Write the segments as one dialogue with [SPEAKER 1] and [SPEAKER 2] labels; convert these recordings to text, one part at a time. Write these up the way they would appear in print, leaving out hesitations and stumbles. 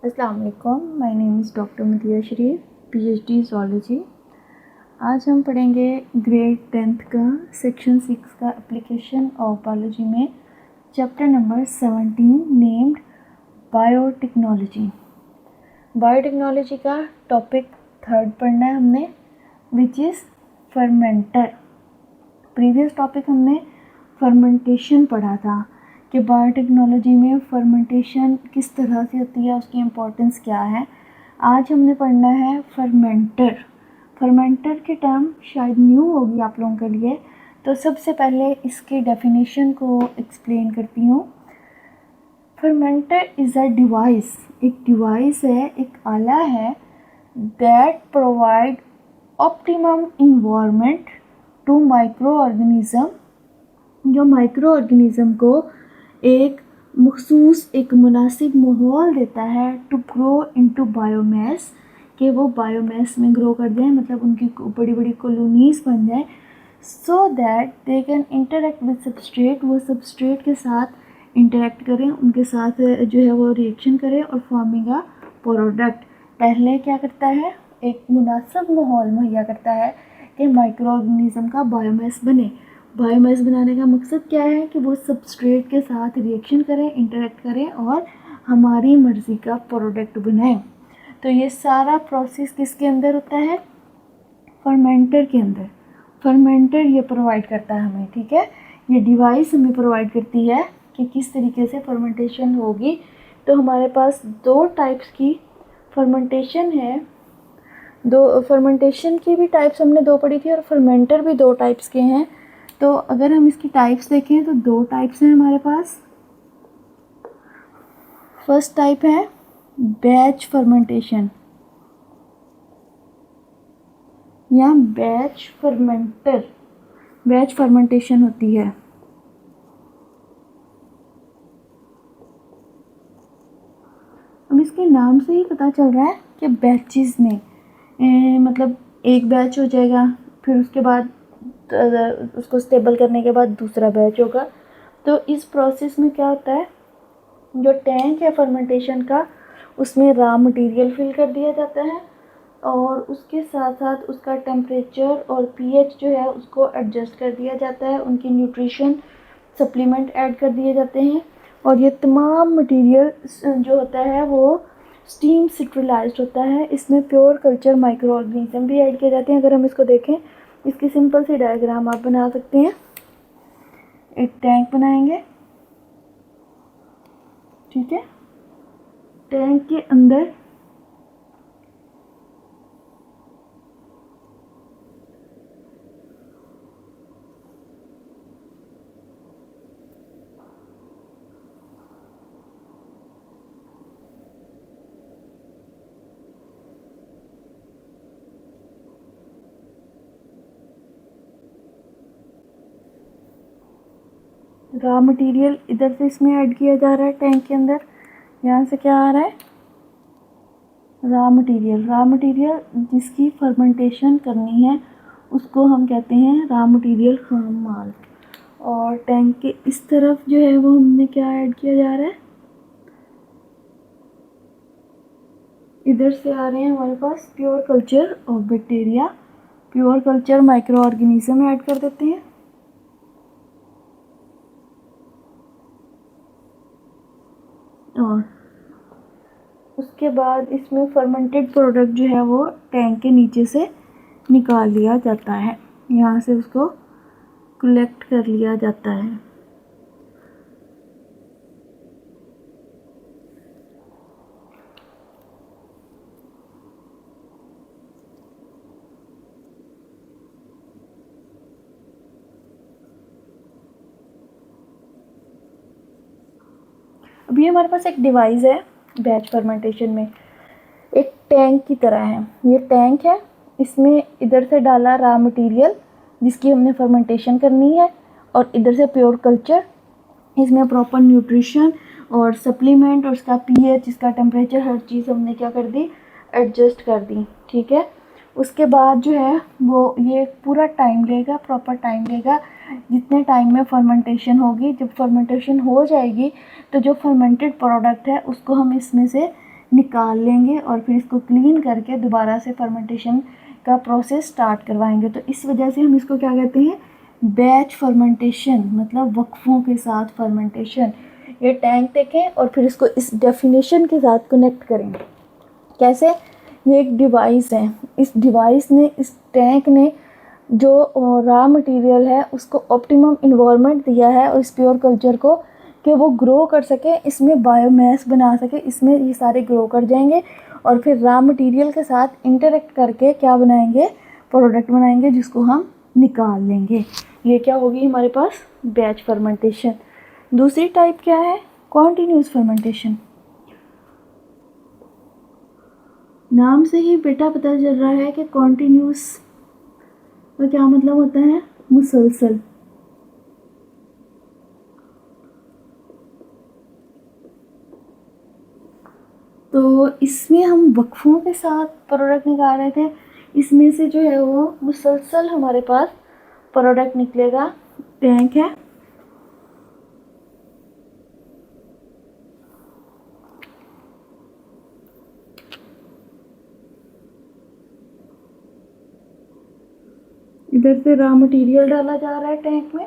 [SPEAKER 1] अस्सलाम वालेकुम, my name is doctor मदिया Sharif, PhD zoology. आज हम पढ़ेंगे ग्रेड 10th का सेक्शन 6 का एप्लीकेशन ऑफ बायोलॉजी में chapter number 17 named biotechnology. Biotechnology का टॉपिक 3rd पढ़ना है हमने, which is fermenter. Previous topic हमने फर्मेंटेशन पढ़ा था कि बायोटेक्नोलॉजी में फर्मेंटेशन किस तरह से होती है, उसकी इम्पोर्टेंस क्या है। आज हमने पढ़ना है फर्मेंटर। फर्मेंटर की टर्म शायद न्यू होगी आप लोगों के लिए, तो सबसे पहले इसकी डेफिनेशन को एक्सप्लेन करती हूँ। फर्मेंटर इज़ अ डिवाइस, एक डिवाइस है, एक आला है that provide optimum environment to micro organism, जो माइक्रो ऑर्गेनिज़म को एक मखसूस एक मुनासिब माहौल देता है टू ग्रो इनटू बायोमास, कि वो बायोमास में ग्रो कर जाए, मतलब उनकी बड़ी बड़ी कॉलोनीज़ बन जाए, so that they can interact with substrate, वो सबस्ट्रेट के साथ इंटरेक्ट करें, उनके साथ जो है वो रिएक्शन करें और फॉर्मिंग अ प्रोडक्ट। पहले क्या करता है, एक मुनासिब माहौल मुहैया करता है कि माइक्रो ऑर्गेनिज़म का बायोमास बने। बायोमास बनाने का मकसद क्या है कि वो सबस्ट्रेट के साथ रिएक्शन करें, इंटरेक्ट करें और हमारी मर्ज़ी का प्रोडक्ट बनाएं। तो ये सारा प्रोसेस किसके अंदर होता है, फर्मेंटर के अंदर। फर्मेंटर ये प्रोवाइड करता है हमें, ठीक है, ये डिवाइस हमें प्रोवाइड करती है कि किस तरीके से फर्मेंटेशन होगी। तो हमारे पास दो टाइप्स की फर्मेंटेशन है, दो फर्मेंटेशन की भी टाइप्स हमने दो पढ़ी थी और फर्मेंटर भी दो टाइप्स के हैं। तो अगर हम इसकी टाइप्स देखें तो दो टाइप्स हैं हमारे पास। फर्स्ट टाइप है बैच फर्मेंटेशन या बैच फर्मेंटर, बैच फर्मेंटेशन होती है। अब इसके नाम से ही पता चल रहा है कि बैचेस में मतलब एक बैच हो जाएगा, फिर उसके बाद उसको स्टेबल करने के बाद दूसरा बैच होगा। तो इस प्रोसेस में क्या होता है, जो टैंक है फर्मेंटेशन का, उसमें रॉ मटेरियल फिल कर दिया जाता है और उसके साथ साथ उसका टेम्परेचर और पीएच जो है उसको एडजस्ट कर दिया जाता है, उनकी न्यूट्रिशन सप्लीमेंट ऐड कर दिए जाते हैं और ये तमाम मटेरियल जो होता है वो स्टीम स्टेरिलाइज्ड होता है। इसमें प्योर कल्चर माइक्रो ऑर्गेनिज्म भी ऐड किए जाते हैं। अगर हम इसको देखें, इसकी सिंपल सी डायग्राम आप बना सकते हैं। एक टैंक बनाएंगे, ठीक है, टैंक के अंदर रॉ मटेरियल इधर से इसमें ऐड किया जा रहा है टैंक के अंदर। यहाँ से क्या आ रहा है, रॉ मटेरियल। रॉ मटेरियल जिसकी फर्मेंटेशन करनी है उसको हम कहते हैं रॉ मटेरियल, खाम माल। और टैंक के इस तरफ जो है वो हमने क्या ऐड किया जा रहा है, इधर से आ रहे हैं हमारे पास pure culture of bacteria, pure culture microorganism add कर देते हैं। और उसके बाद इसमें फर्मेंटेड प्रोडक्ट जो है वो टैंक के नीचे से निकाल लिया जाता है, यहाँ से उसको कलेक्ट कर लिया जाता है। अभी हमारे पास एक डिवाइस है बैच फर्मेंटेशन में, एक टैंक की तरह है। ये टैंक है, इसमें इधर से डाला रॉ मटेरियल जिसकी हमने फर्मेंटेशन करनी है और इधर से प्योर कल्चर, इसमें प्रॉपर न्यूट्रिशन और सप्लीमेंट और इसका पीएच, इसका टेम्परेचर, हर चीज़ हमने क्या कर दी, एडजस्ट कर दी, ठीक है। उसके बाद जो है वो ये पूरा टाइम लेगा, प्रॉपर टाइम लेगा, जितने टाइम में फर्मेंटेशन होगी। जब फर्मेंटेशन हो जाएगी तो जो फर्मेंटेड प्रोडक्ट है उसको हम इसमें से निकाल लेंगे और फिर इसको क्लीन करके दोबारा से फर्मेंटेशन का प्रोसेस स्टार्ट करवाएंगे। तो इस वजह से हम इसको क्या कहते हैं, बैच फर्मेंटेशन, मतलब वक्फों के साथ फर्मेंटेशन। ये टैंक देखें और फिर इसको इस डेफिनेशन के साथ कनेक्ट करें। कैसे? ये एक डिवाइस है, इस डिवाइस ने, इस टैंक ने जो रॉ मटेरियल है उसको ऑप्टिमम इन्वायरमेंट दिया है और इस प्योर कल्चर को कि वो ग्रो कर सके, इसमें बायोमास बना सके, इसमें ये सारे ग्रो कर जाएंगे और फिर रॉ मटेरियल के साथ इंटरेक्ट करके क्या बनाएंगे, प्रोडक्ट बनाएंगे जिसको हम निकाल लेंगे। ये क्या होगी हमारे पास, बैच फर्मेंटेशन। दूसरी टाइप क्या है, कॉन्टिन्यूस फर्मेंटेशन। नाम से ही बेटा पता चल रहा है कि कॉन्टिन्यूस का क्या मतलब होता है, मुसलसल। तो इसमें हम वक्फों के साथ प्रोडक्ट निकाल रहे थे, इसमें से जो है वो मुसलसल हमारे पास प्रोडक्ट निकलेगा। टैंक है, इधर से रॉ मटेरियल डाला जा रहा है टैंक में,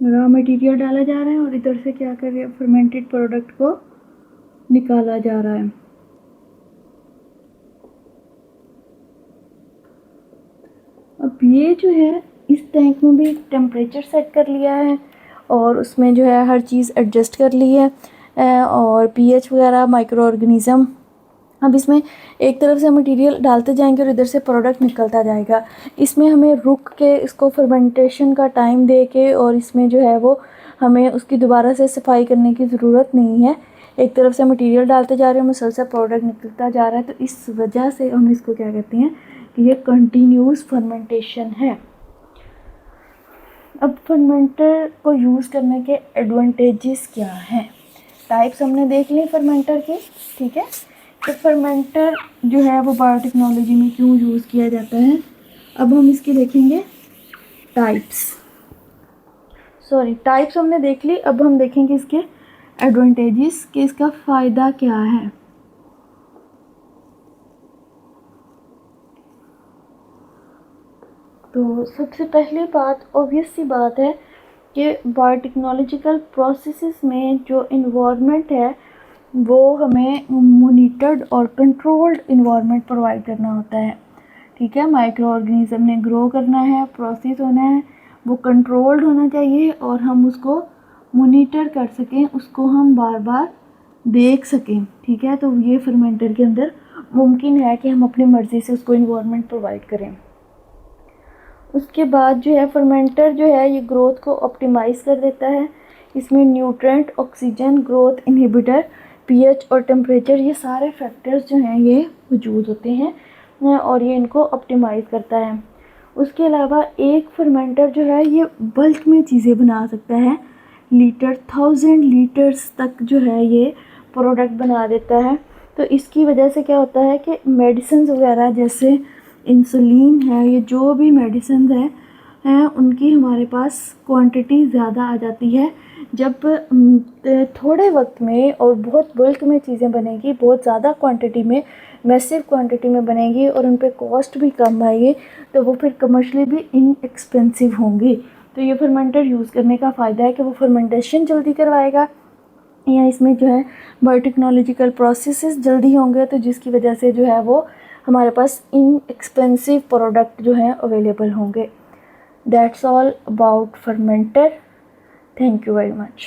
[SPEAKER 1] रॉ मटेरियल डाला जा रहा है और इधर से क्या कर रहे हैं, फर्मेंटेड प्रोडक्ट को निकाला जा रहा है। अब ये जो है इस टैंक में भी टेम्परेचर सेट कर लिया है और उसमें जो है हर चीज़ एडजस्ट कर ली है और पीएच वगैरह, माइक्रो ऑर्गेनिज़म। अब इसमें एक तरफ से मटेरियल डालते जाएंगे और इधर से प्रोडक्ट निकलता जाएगा। इसमें हमें रुक के इसको फर्मेंटेशन का टाइम दे के और इसमें जो है वो हमें उसकी दोबारा से सफाई करने की ज़रूरत नहीं है। एक तरफ से मटेरियल डालते जा रहे हैं, मुसलसल प्रोडक्ट निकलता जा रहा है, तो इस वजह से हम इसको क्या कहते हैं कि ये कंटिन्यूस फर्मेंटेशन है। अब फर्मेंटर को यूज़ करने के एडवांटेजेस क्या हैं? टाइप्स हमने देख ली फर्मेंटर की, ठीक है। तो फर्मेंटर जो है वो बायोटेक्नोलॉजी में क्यों यूज़ किया जाता है, अब हम इसकी देखेंगे टाइप्स। टाइप्स हमने देख ली, अब हम देखेंगे इसके एडवांटेजेस कि इसका फ़ायदा क्या है। तो सबसे पहली बात, ऑब्वियस सी बात है कि बायोटेक्नोलॉजिकल प्रोसेसेस में जो इन्वायरमेंट है वो हमें मॉनिटर्ड और कंट्रोल्ड इन्वायरमेंट प्रोवाइड करना होता है, ठीक है। माइक्रो ऑर्गेनिज्म ने ग्रो करना है, प्रोसेस होना है, वो कंट्रोल्ड होना चाहिए और हम उसको मॉनिटर कर सकें, उसको हम बार बार देख सकें, ठीक है। तो ये फर्मेंटर के अंदर मुमकिन है कि हम अपनी मर्ज़ी से उसको इन्वायरमेंट प्रोवाइड करें। उसके बाद जो है फर्मेंटर जो है ये ग्रोथ को ऑप्टिमाइज़ कर देता है। इसमें nutrient, oxygen, growth inhibitor, pH और टेम्परेचर, ये सारे फैक्टर्स जो हैं ये मौजूद होते हैं और ये इनको ऑप्टिमाइज़ करता है। उसके अलावा एक फर्मेंटर जो है ये बल्क में चीज़ें बना सकता है, लीटर, 1000 लीटर्स तक जो है ये प्रोडक्ट बना देता है। तो इसकी वजह से क्या होता है कि मेडिसिन वगैरह जैसे इंसुलिन है, ये जो भी मेडिसिन हैं उनकी हमारे पास क्वांटिटी ज़्यादा आ जाती है। जब थोड़े वक्त में और बहुत बल्क में चीज़ें बनेगी, बहुत ज़्यादा क्वांटिटी में, मैसिव क्वांटिटी में बनेगी और उन पे कॉस्ट भी कम आएगी, तो वो फिर कमर्शियली भी इनएक्सपेंसिव होंगी। तो ये फर्मेंटर यूज़ करने का फ़ायदा है कि वो फर्मेंटेशन जल्दी करवाएगा या इसमें जो है बायोटेक्नोलॉजिकल प्रोसेसेस जल्दी होंगे, तो जिसकी वजह से जो है वो हमारे पास इनएक्सपेंसिव प्रोडक्ट जो है अवेलेबल होंगे। That's all about fermenter. Thank you very much.